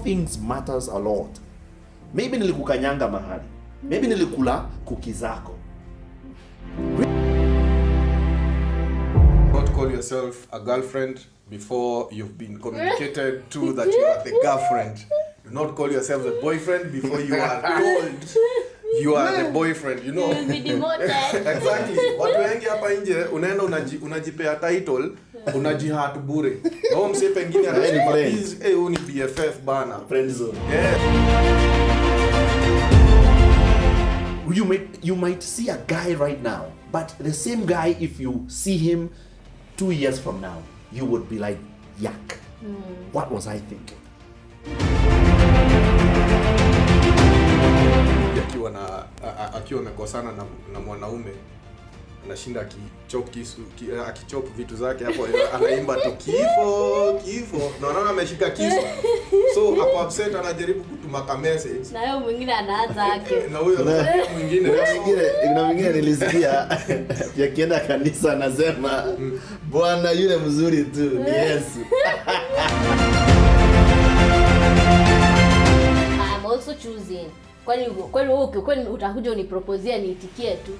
things matters a lot. Maybe nilikukanyanga mahali. Maybe nilikula kuki zako. Don't call yourself a girlfriend before you've been communicated to that you are the girlfriend. Do not call yourself a boyfriend before you are told you are the boyfriend, you know. You'll be demoted. Exactly. Watu wengi hapa nje unaenda unajipea title, unajihat bure. Na wao mse pengine anasema please ni BFF bana. Friend zone. Yeah. You might see a guy right now, but the same guy, if you see him 2 years from now, you would be like, yuck. What was I thinking? Akiwa amekosana na mwanaume anashinda akichop vitu zake hapo, anaimba tu kifo na unaona ameshika kisu, so hapo upset anajaribu kutuma ka message na yeye mwingine anaanza yake na huyo mwingine nilisikia yakienda kanisa anasema bwana yule mzuri tu ni Yesu. I'm also choosing. Kwani utakuja uniproposea niitikie tu.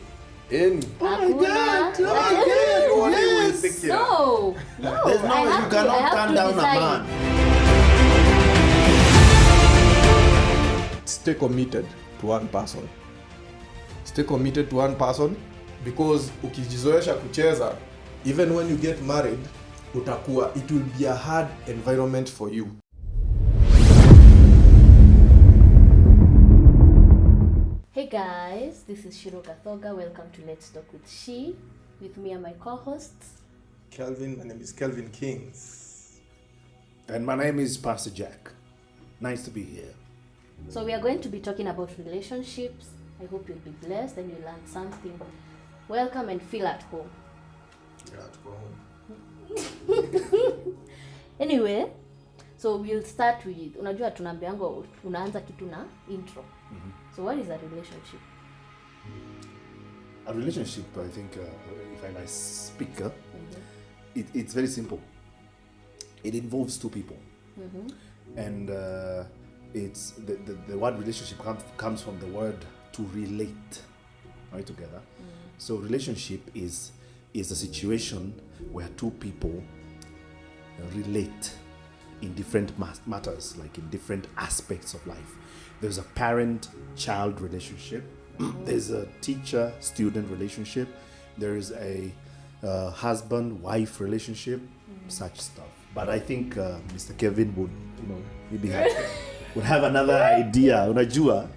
Hakuna. No. There's no way you cannot turn down a man. Stay committed to one person. Stay committed to one person because ukijizoesha kucheza, even when you get married, it will be a hard environment for you. Hey guys, this is SHIRU GATHOGA. Welcome to Let's Talk with SHII. With me are my co-hosts. Kelvin, my name is Kelvin Kings. And my name is Pastor Jack. Nice to be here. So we are going to be talking about relationships. I hope you'll be blessed and you learn something. Welcome and feel at home. Anyway, so we'll start with, unajua tunaambiango unaanza kitu na intro. So what is a relationship? A relationship, I think, if I might speak, it's very simple. It involves two people. And it's the word relationship comes from the word to relate, right, together. So relationship is a situation where two people relate in different matters, like in different aspects of life. There's a parent-child relationship. There's a teacher-student relationship. There is a husband-wife relationship, such stuff. But I think Mr. Kevin would, maybe would have another idea. Unajua,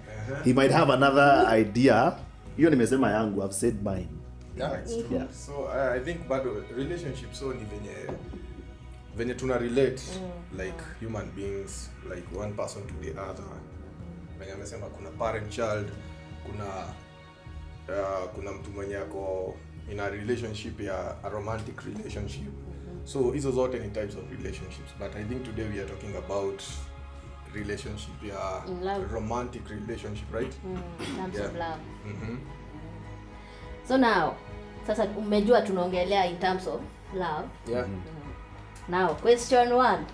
he might have another idea. Hiyo nimesema yangu. I've said mine. Yeah, it's true. Yeah. So I think bado relationship so ni venye tuna relate like human beings, like one person to the other. Venye amesema kuna parent child, kuna mtu mwenye ako in a relationship ya a romantic relationship. So hizo zote ni types of relationships, but I think today we are talking about relationship ya romantic relationship, right? Terms of love. So now, sasa umejua tunaongelea in terms of love. Yeah. Now, question 1.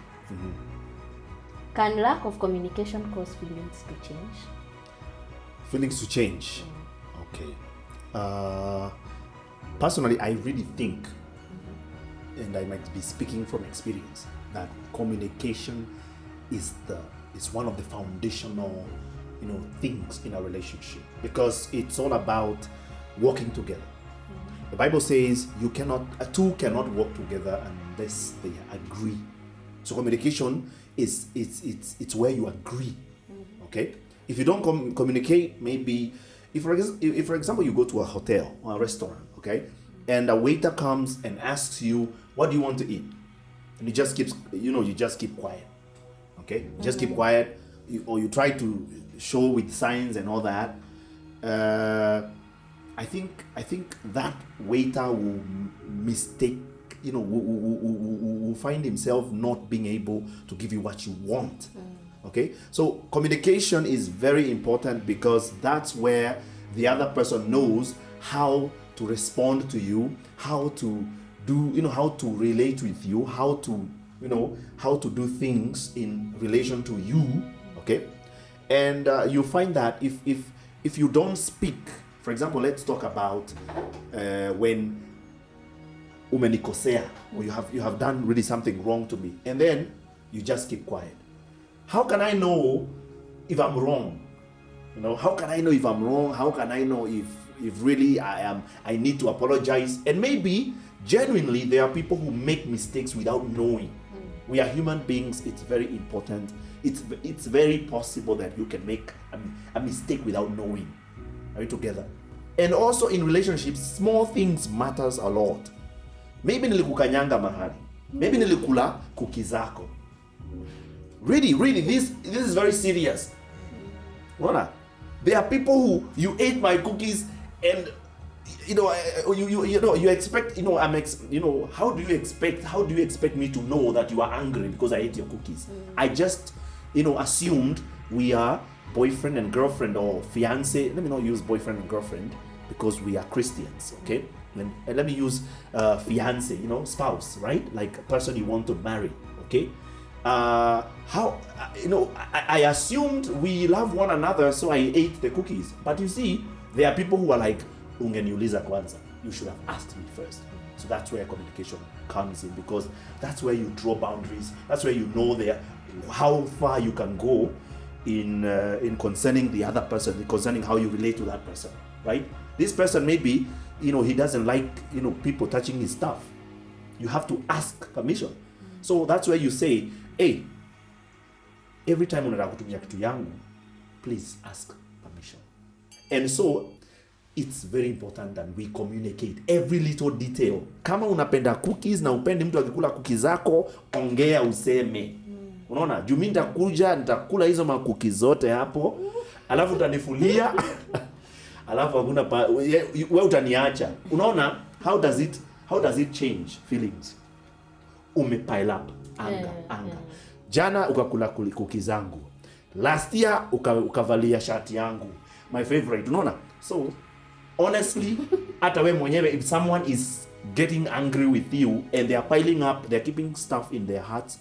Can lack of communication cause feelings to change? Feelings to change? Okay. Personally, I really think, and I might be speaking from experience, that communication is one of the foundational, things in a relationship, because it's all about working together. The Bible says two cannot work together unless they agree. So communication it's where you agree. Okay? If you don't communicate, maybe if for example you go to a hotel or a restaurant, okay, and a waiter comes and asks you, what do you want to eat? And you just keep quiet. Okay? Just keep quiet, or you try to show with signs and all that. I think that waiter will mistake, will find himself not being able to give you what you want. Okay? So communication is very important, because that's where the other person knows how to respond to you, how to do, how to relate with you, how to how to do things in relation to you, okay? And you find that if you don't speak, for example, let's talk about when umenikosea, or you have done really something wrong to me, and then you just keep quiet. How can I know if I'm wrong? How can I know if I'm wrong? How can I know if really I need to apologize? And maybe genuinely there are people who make mistakes without knowing. We are human beings. It's very important. It's very possible that you can make a mistake without knowing. Are we together? And also in relationships, small things matters a lot. Maybe nilikukanyanga mahali. Maybe nilikula cookie zako. Really, this is very serious. Rona, there are people who you ate my cookies and you expect how do you expect me to know that you are angry because I ate your cookies? I just assumed we are boyfriend and girlfriend or fiance. Let me not use boyfriend and girlfriend because we are Christians, okay? Let me use fiance, spouse, right? Like a person you want to marry, okay? I assumed we love one another, so I ate the cookies. But you see, there are people who are like, ungeniuliza kwanza. You should have asked me first. So that's where communication comes in, because that's where you draw boundaries. That's where you know how far you can go in concerning the other person, concerning how you relate to that person, right? This person maybe, he doesn't like, people touching his stuff. You have to ask permission. So that's where you say, hey, every time unataka kutumia kitu yangu, please ask permission. And so it's very important that we communicate every little detail. Kama unapenda cookies na upendi mtu akikula cookies zako, ongea useme. Unaona? Juu mimi nitakula hizo makuki zote hapo, alafu utanifulia. Alafu hakuna wewe utaniacha. Unaona? How does it change feelings? Umepile up anger. Jana ukakula cookies zangu. Last year ukavalia shati yangu. My favorite. Unaona? So honestly, hata wewe mwenyewe, if someone is getting angry with you and they are piling up, they're keeping stuff in their hearts,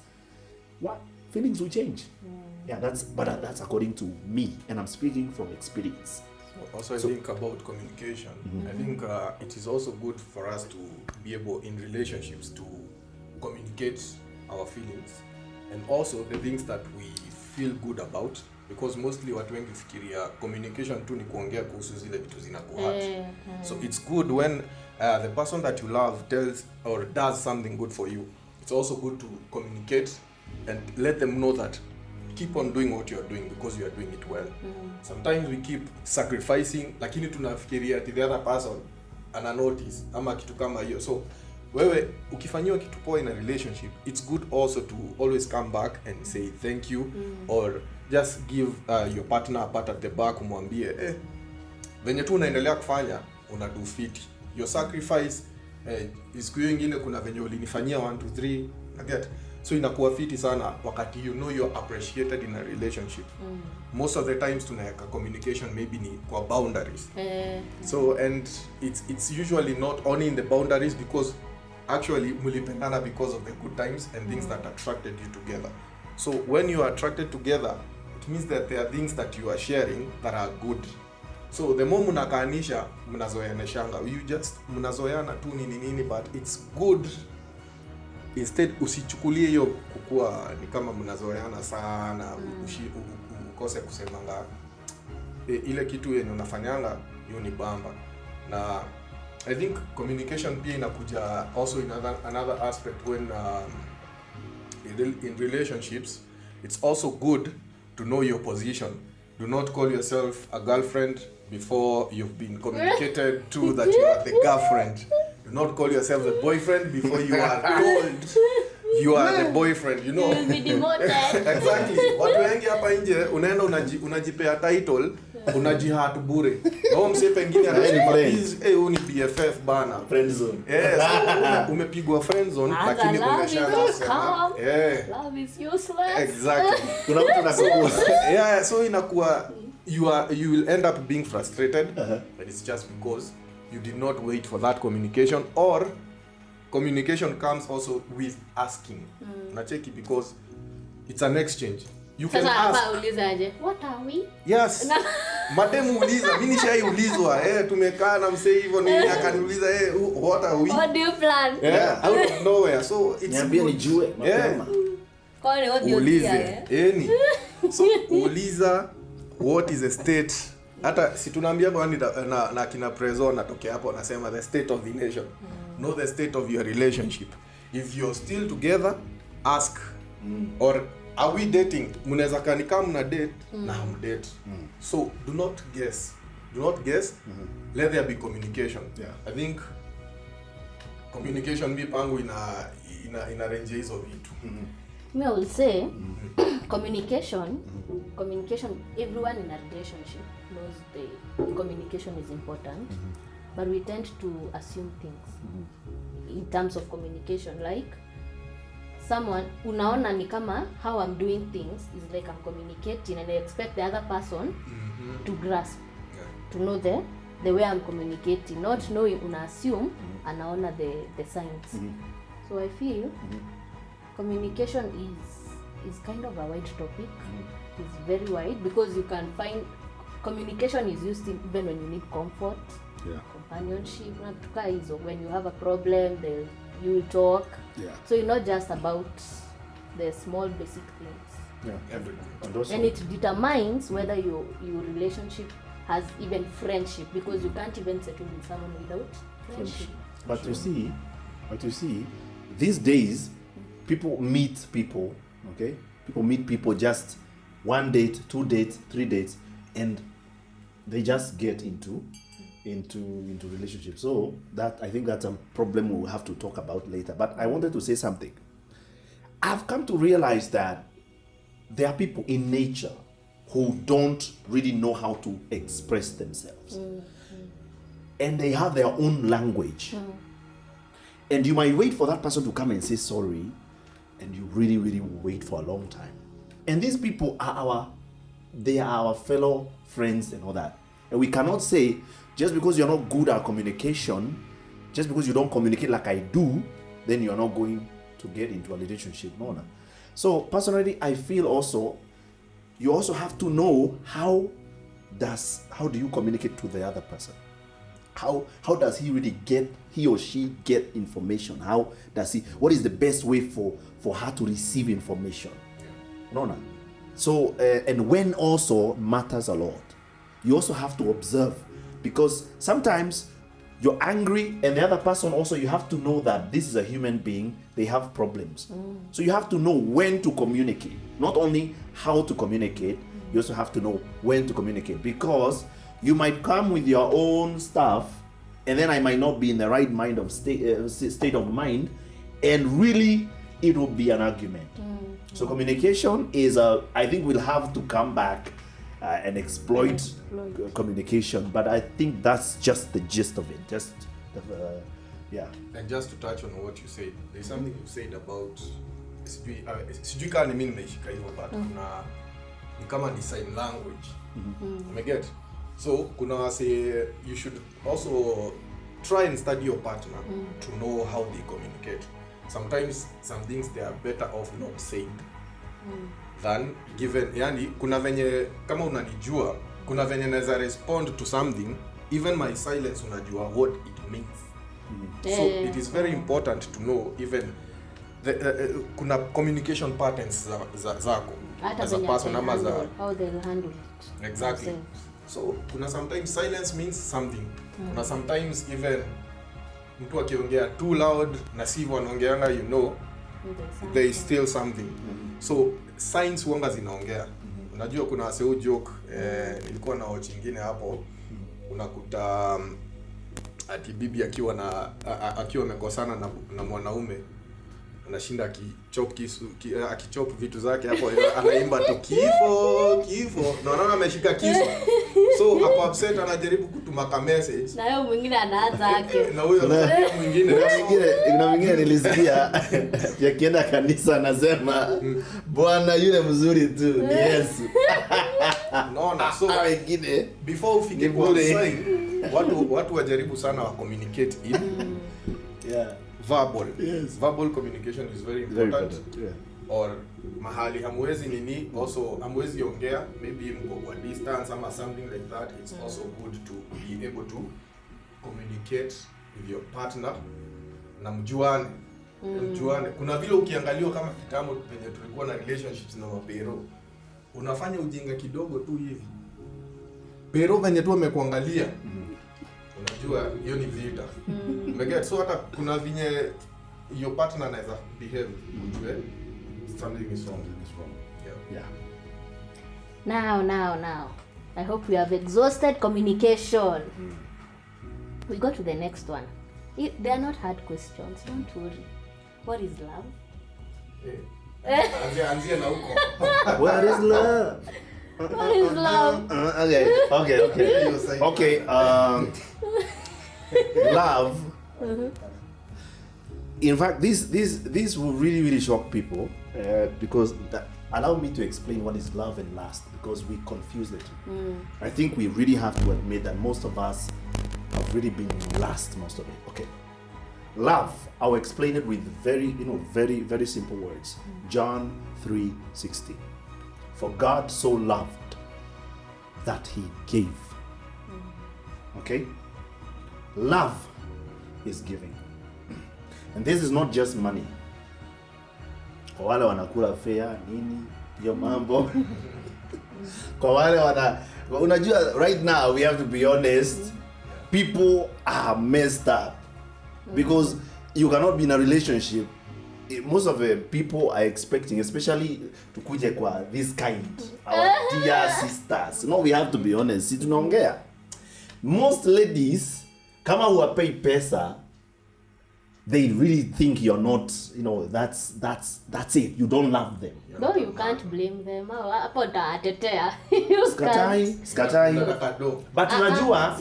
what feelings will change? Yeah, that's according to me, and I'm speaking from experience. Also, I think about communication. I think it is also good for us to be able in relationships to communicate our feelings and also the things that we feel good about, because mostly watu wengi fikiria communication tu ni kuongea kuhusu zile vitu zinakuhurt. So it's good when the person that you love tells or does something good for you. It's also good to communicate and let them know that keep on doing what you are doing because you are doing it well. Sometimes we keep sacrificing, lakini tunafikiria the other person ana notice ama kitu kama hiyo. So wewe ukifanyiwa kitu poa in a relationship, it's good also to always come back and say thank you, or just give your partner a pat at the back, umwambie venye tu unaendelea kufanya una do fit. Your sacrifice siku nyingine kuna venye ulinifanyia 1 2 3 get. So inakuwa fiti sana wakati you're appreciated in a relationship. Most of the times tunaweka communication maybe ni kwa boundaries. So and it's usually not only in the boundaries, because actually mulipendana because of the good times and things that attracted you together. So when you are attracted together, it means that there are things that you are sharing that are good. So the more mnakaanisha, mnazoeaneshanga, you just mnazoeana tu nini, but it's good. Instead usichukulie hiyo kukua ni kama mnazoeana sana, ukose kusemanga ile kitu yenye unafanyanga hiyo ni bamba. Na I think communication pia inakuja also in another aspect when in relationships. It's also good to know your position. Do not call yourself a girlfriend before you've been communicated to that you are the girlfriend. Do not call yourself the boyfriend before you are told you are the boyfriend, You will be demoted. Exactly. Watu wengi hapa nje unaenda unajipea title, unajihat bure. Wao mse pengine anasema huyu ni BFF bana, friend zone. Yes, umepigwa friend zone lakini umeshaanza. Love is useless. Exactly. Kuna mtu anakuwa so inakuwa you will end up being frustrated, but it's just because you did not wait for that communication, or communication comes also with asking. Unacheki, because it's an exchange. You can ask. Sasa ulizaje? What are we? Yes. Mademu uliza, mimi nishaiulizwa, tumekaa na msee hivyo ni akaniuliza, what are we? What do you plan? Yeah, out of nowhere. So it's niambia nijue mapema. Kwa ni what do you ulize. So uliza what is the state. Hata si tunaambia kwa na kina Prezo natokea hapo anasema the state of the nation. Know the state of your relationship. If you're still together, ask. Or are we dating? Mnaweza kani kama mna date na hamdate. So do not guess. Let there be communication. Yeah. I think communication pangu ina range hizo vitu. I will say communication, everyone in a relationship knows the communication is important, but we tend to assume things in terms of communication. Like someone, unaona ni kama how I'm doing things is like I'm communicating and I expect the other person to grasp, to know the way I'm communicating, not knowing, una assume anaona the signs. So I feel communication is kind of a wide topic. It's very wide because you can find communication is used even when you need comfort, companionship, when you have a problem, you will talk. So it's not just about the small basic things. And it determines whether your relationship has even friendship, because you can't even settle with someone without friendship. But you see, these days people meet people, okay? People meet people just 1 date, 2 dates, 3 dates, and they just get into relationships. So that, I think that's a problem we'll have to talk about later. But I wanted to say something. I've come to realize that there are people in nature who don't really know how to express themselves. And they have their own language. And you might wait for that person to come and say sorry, and you really, really wait for a long time. And these people are our fellow friends and all that. And we cannot say, just because you're not good at communication, just because you don't communicate like I do, then you're not going to get into a relationship. No. So personally, I feel also, you also have to know how do you communicate to the other person? How does he or she get information? What is the best way for her to receive information? No. So, and when also matters a lot. You also have to observe, because sometimes you're angry and the other person also, you have to know that this is a human being, they have problems. So you have to know when to communicate. Not only how to communicate, you also have to know when to communicate, because you might come with your own stuff and then I might not be in the right mind of state of mind, and really it will be an argument. So communication is I think we'll have to come back and exploit communication, but I think that's just the gist of it. And just to touch on what you said, there's something you said about sijui kama mimi nimeshika hivyo, but kuna ni kama ni sign language. Umeget? So kuna wase, you should also try and study your partner to know how they communicate. Sometimes some things they are better off not saying than given. Yani kuna venye kama unanijua, kuna venye naweza respond to something, even my silence unajua what it means. So it is very important to know even kuna communication patterns zako as a person, how they'll handle it. Exactly. So kuna sometimes silence means something. Kuna sometimes even mtu akiongea too loud na sivyo anaongeanga, there is still something. So signs wanga zinaongea. Unajua kuna waseu joke, nilikuwa na watch nyingine hapo, unakuta ati bibi akiwa amekosana na mwanaume, anashinda akichop vitu zake hapo, anaimba tu kifo na anaona ameshika kisu. So hapo upset, anajaribu kutuma ka message na yeye mwingine anaanza yake na huyo mwingine nilisikia yakienda kanisa anasema Bwana yule mzuri tu ni Yesu. Naona so wengine before ufike kwa sign, watu wajaribu sana wa communicate in verbal. Yes. Verbal communication is very Very important. important. Yeah. Or mahali hamwezi nini, also hamwezi ongea, maybe mko kwa distance ama something like that. It's also good to be able to communicate with your partner na mjuane. Mjuane. Kuna vile ukiangaliwa kama kitambo penye tulikuwa na relationships na mapero, unafanya ujinga kidogo tu hivi, pero venye tu amekuangalia, unajua hiyo ni vita. Umeget? So hata kuna vinye your partner anaweza behave ujue something is wrong. Yeah. Now. I hope we have exhausted communication. We go to the next one. They are not hard questions. Don't worry. What is love? Anzia na huko. What is love? What is love? Okay. Love. In fact, this will really shock people because allow me to explain what is love and lust, because we confuse the two. I think we really have to admit that most of us have really been in lust most of it. Okay. Love, I'll explain it with very simple words. John 3:16. For God so loved that he gave. Okay? Love is giving. And this is not just money. Kwa wale wanakula fare nini hiyo mambo. Kwa wale unajua right now we have to be honest. People are messed up because you cannot be in a relationship. Most of the people are expecting, especially to kuje kwa this kind, our dear sisters. No, we have to be honest. Si tunaongea. Most ladies, kama huwapei pesa, they really think you're not, that's it. You don't love them. No, you can't blame them. Hapo tatetea. Skatai. But unajua,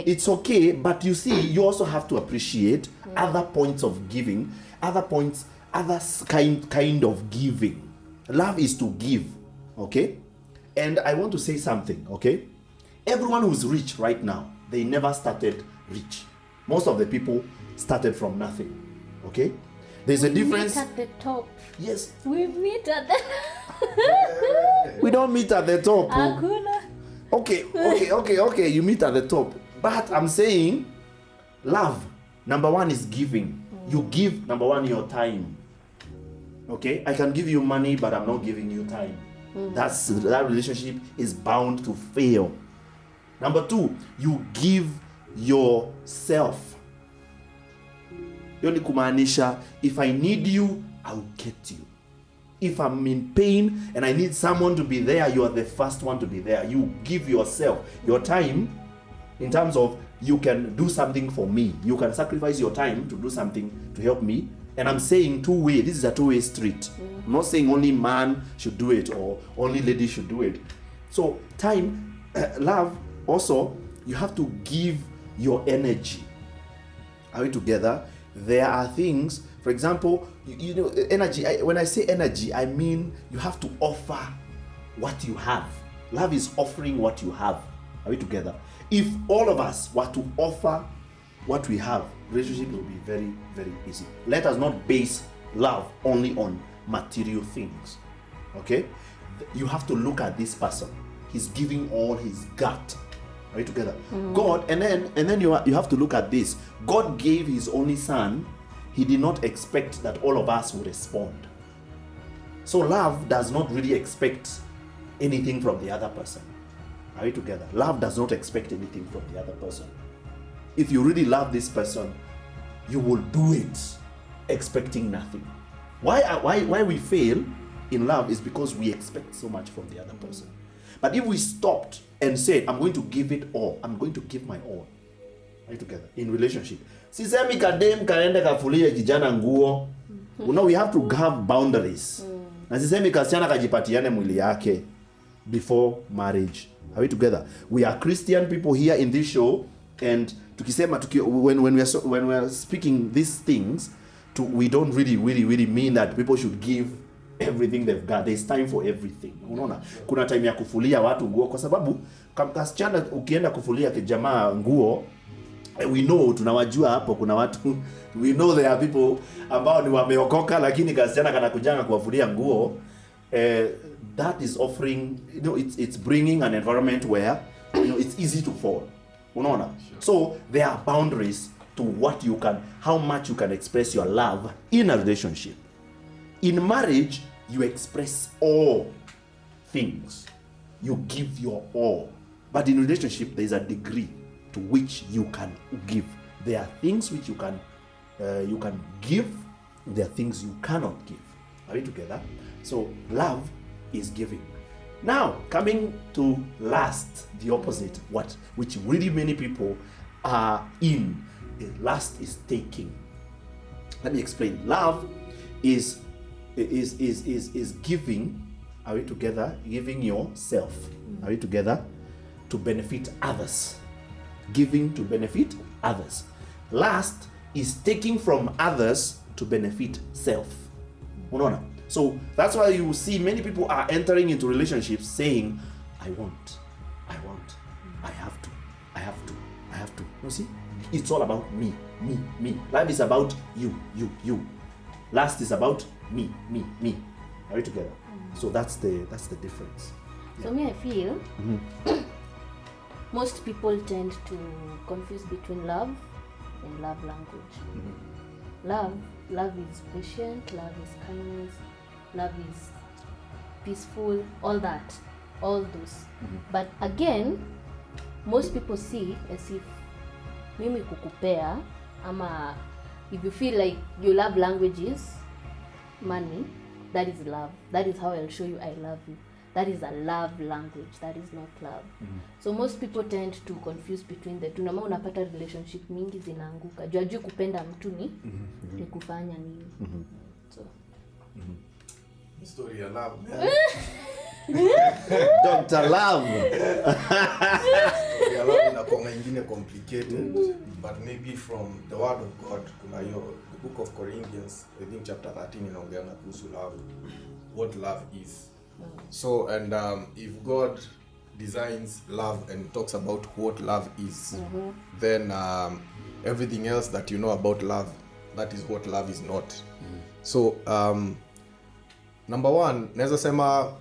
it's okay, but you see, you also have to appreciate other points of giving, other kind of giving. Love is to give, okay? And I want to say something, okay? Everyone who's rich right now, they never started rich. Most of the people started from nothing, okay? There's a difference. We meet at the top. Yes. We meet at the... We don't meet at the top. Hakuna. Okay. You meet at the top. But I'm saying, love, number one is giving. You give, number one, your time. Okay? I can give you money, but I'm not giving you time. That relationship is bound to fail. Number two, you give yourself. Yoni kumaanisha, if I need you, I'll get you. If I'm in pain and I need someone to be there, you are the first one to be there. You give yourself, your time, in terms of you can do something for me. You can sacrifice your time to do something to help me. And I'm saying two-way. This is a two-way street. I'm not saying only man should do it or only lady should do it. So time, love, also, you have to give your energy. Are we together? There are things, for example, energy. When I say energy, I mean you have to offer what you have. Love is offering what you have. Are we together? If all of us were to offer what we have, relationship will be very, very easy. Let us not base love only on material things. Okay? You have to look at this person. He's giving all his gut. Are we together? God, and then you have to look at this. God gave his only son. He did not expect that all of us would respond. So love does not really expect anything from the other person. Are we together? Love does not expect anything from the other person. If you really love this person, you will do it expecting nothing. Why we fail in love is because we expect so much from the other person. But if we stopped and said, I'm going to give it all, I'm going to give my all. Are you together? In relationship. Sisemi kadem kaende kafulie kijana nguo. We have to have boundaries. Na sisemi kasichana kajipatiane mwili yake before marriage. Are we together? We are Christian people here in this show, and when we are speaking these things, we don't really mean that people should give everything they've got. There's time for everything. Unaona? Kuna time ya kufulia watu nguo kwa sababu kasichana ukienda kufulia kijamaa nguo, we know tunawajua hapo kuna watu we know there are people ambao ni wameokoka lakini kasichana kanakujanga kuwafulia nguo. That is offering, it's bringing an environment where it's easy to fall. Unaona? Sure. So there are boundaries to what you can, how much you can express your love in a relationship. In marriage, you express all things. You give your all. But in relationship, there is a degree to which you can give. There are things which you can give. There are things you cannot give. Are we together? So love is giving. Now coming to lust, the opposite, which really many people are in. Lust is taking. Let me explain. Love is giving. Are we together? Giving yourself. Are we together? To benefit others. Giving to benefit others. Lust is taking from others to benefit self. Unaona? So that's why you see many people are entering into relationships saying, I want, I have to. You see? It's all about me. Life is about you. Lust is about me. Are we together? So that's the difference. So me, I feel most people tend to confuse between love and love language. Love is patient, love is kindness, love is peaceful, all those. But again, most people see as if mimi kukupea, ama if you feel like your love language is money, that is love. That is how I'll show you I love you. That is a love language. That is not love. So most people tend to confuse between the two. Nama unapata relationship mingi zinaanguka. Juu kupenda mtu ni kufanya nini. So story ya love. Dr. Love. Story ya love inakuwa ingine complicated, but maybe from the word of God, kuna hiyo the book of Corinthians, I think chapter 13 inaongea kuhusu love. What love is. So, and if God designs love and talks about what love is, then everything else that you know about love, that is what love is not. So, number one, naweza sema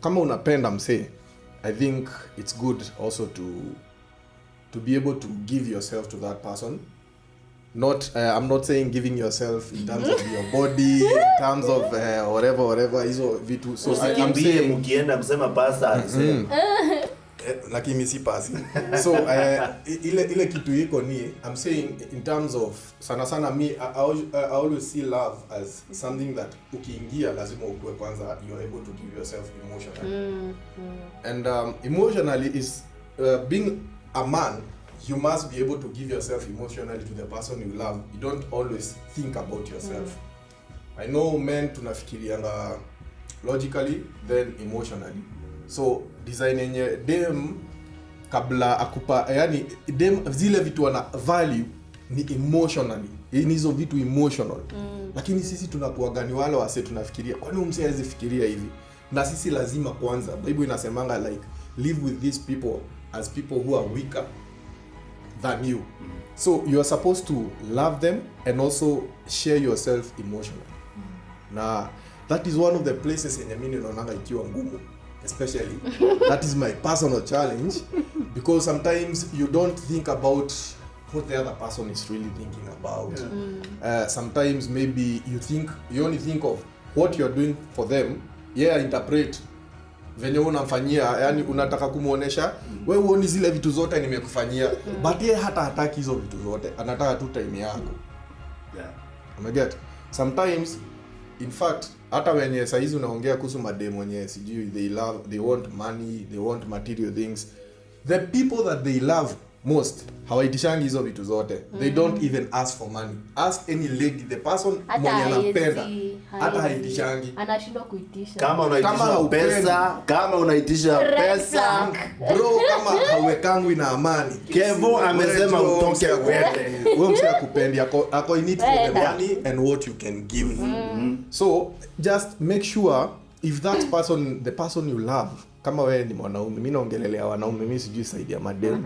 kama unapenda mse, I think it's good also to be able to give yourself to that person. Not I'm not saying giving yourself in terms of your body, in terms of whatever hizo vitu. So I'm saying mkienda kusema pasta lakini mimi si pasi. So ile kitu iko ni I'm saying in terms of sana me I always see love as something that ukiingia lazima ukue kwanza you are able to give yourself emotionally. And emotionally is being a man, you must be able to give yourself emotionally to the person you love. You don't always think about yourself. I know men tunafikirianga logically then emotionally. So design yenye dem kabla akupa, yani dem zile vitu wana value ni emotionally. Ni hizo vitu emotional. Lakini sisi tunakuwa gani wale wase tunafikiria kwani mse hawezi fikiria hivi. Na sisi lazima kwanza. Bible inasemanga like live with these people as people who are weaker than you. So you are supposed to love them and also share yourself emotionally. Na that is one of the places yenye mimi naonanga ikiwa ngumu, especially that is my personal challenge, because sometimes you don't think about what the other person is really thinking about. Sometimes maybe you only think of what you're doing for them. Interpret venye unamfanyia, yani unataka kumuonesha wewe uone zile vitu zote nimekufanyia, but yeye hata hataki hizo vitu zote, anataka tu time yako. Umeget? Sometimes in fact hata wenye saizi unaongea kuhusu mademo wenye sijui they want money, they want material things, the people that they love most hawaitishangi hizo vitu zote. They don't even ask for money. Ask any lady, the person mwenye anapenda hata haitishangi, anashindwa kuitisha. Kama unaitisha pesa bro, kama hauwekangwi na amani. Kevo amesema utoke uende. Wewe mse akupendi ako in it for the money and what you can give. So just make sure if that person, the person you love, kama wewe ni mwanaume, mimi naongelelea wanaume, mimi sijui side ya madem.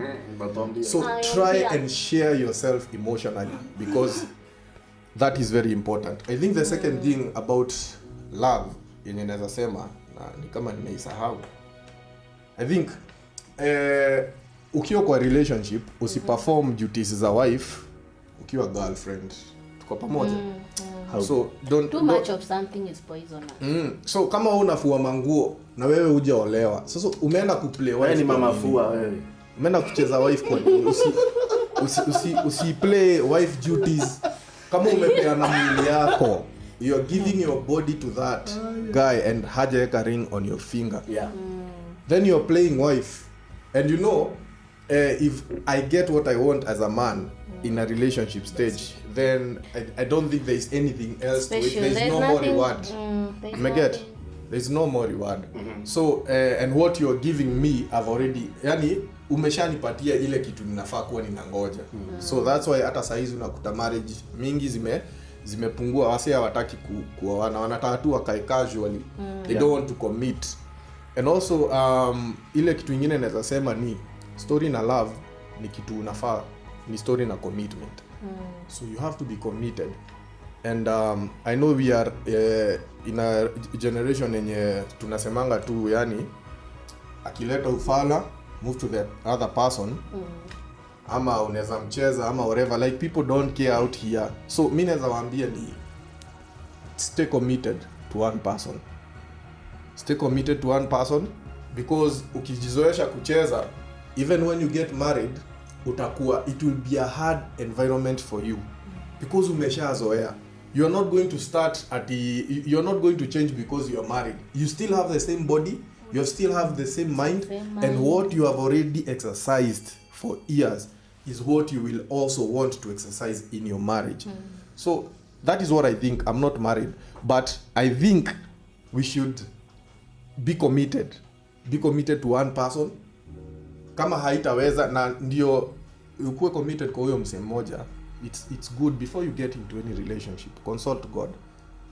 So try and share yourself emotionally, because that is very important. I think the second thing about love yenye naweza sema na ni kama nimeisahau, I think ukiwa kwa relationship usiperform duties za wife ukiwa girlfriend. Tuko pamoja? So don't too much of something is poisonous. So kama wewe unafua manguo na wewe hujaolewa, sasa umeenda kuplay wife, ni mama fua wewe, umeenda kucheza wife kwa nini? Usi play wife duties. Kama umepeana mwili yako, you are giving your body to that guy and hajaweka ring on your finger, then you are playing wife. And you know, if I get what I want as a man in a relationship stage, then I don't think there is anything else to it. There's no more reward. There's no more reward. So and what you're giving me, I've already, yani umeshanipatia ile kitu ninafaa kuwa ninangoja. So that's why hata saizi unakuta marriage mingi zimepungua. Wase hawataki kuoana, wanataka tu wakae casually. They don't want to commit. And also ile kitu nyingine naweza sema ni story na love ni kitu unafaa, ni story na commitment. So you have to be committed. And I know we are in a generation yenye tunasemanga tu, yani akileta ufala move to the other person, ama unaweza mcheza ama whatever, like people don't care out here. So mimi naweza waambia ni stay committed to one person. Stay committed to one person, because ukijizoesha kucheza, even when you get married utakuwa, it will be a hard environment for you, because umeshazoea. You are not going to start at you are not going to change because you are married. You still have the same body, you still have the same mind, and what you have already exercised for years is what you will also want to exercise in your marriage. So that is what I think. I'm not married, but I think we should be committed to one person. Kama haitaweza, na ndio ukuwe committed kwa huyo msemo moja, it's good before you get into any relationship. Consult God.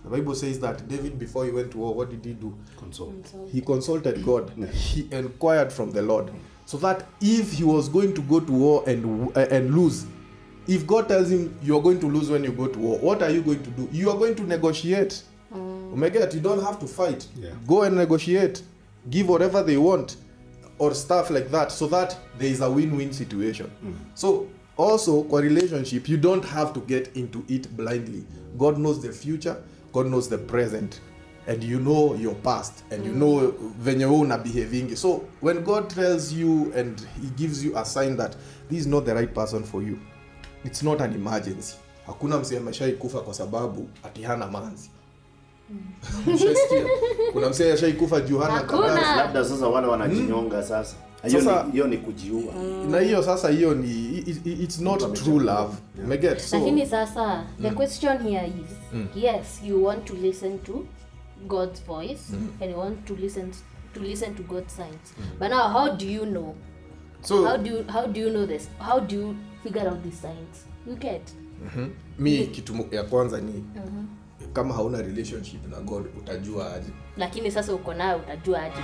The Bible says that David, before he went to war, what did he do? Consult. He consulted God. He inquired from the Lord, so that if he was going to go to war and lose, if God tells him you are going to lose when you go to war, what are you going to do? You are going to negotiate. You don't have to fight. Go and negotiate. Give whatever they want or stuff like that, so that there is a win-win situation. So also kwa relationship, you don't have to get into it blindly. God knows the future, God knows the present, and you know your past, and you know venye wewe una behaving. So when God tells you and he gives you a sign that this is not the right person for you, it's not an emergency. Hakuna msee ameshaikufa kwa sababu ati hana manzi. Kuna msee ashaikufa juu hana kabisa. Labda sasa wale wanajinyonga sasa. Hiyo ni kujiua. Na hiyo sasa, hiyo ni it's not true love. Umeget? So lakini sasa the question here is yes, you want to listen to God's voice and you want to listen to God's signs. But now how do you know? So how do you know this? How do you figure out these signs? You get? Mi kitu ya kwanza ni kama hauna relationship na God utajua aje? Lakini sasa uko nayo utajua aje?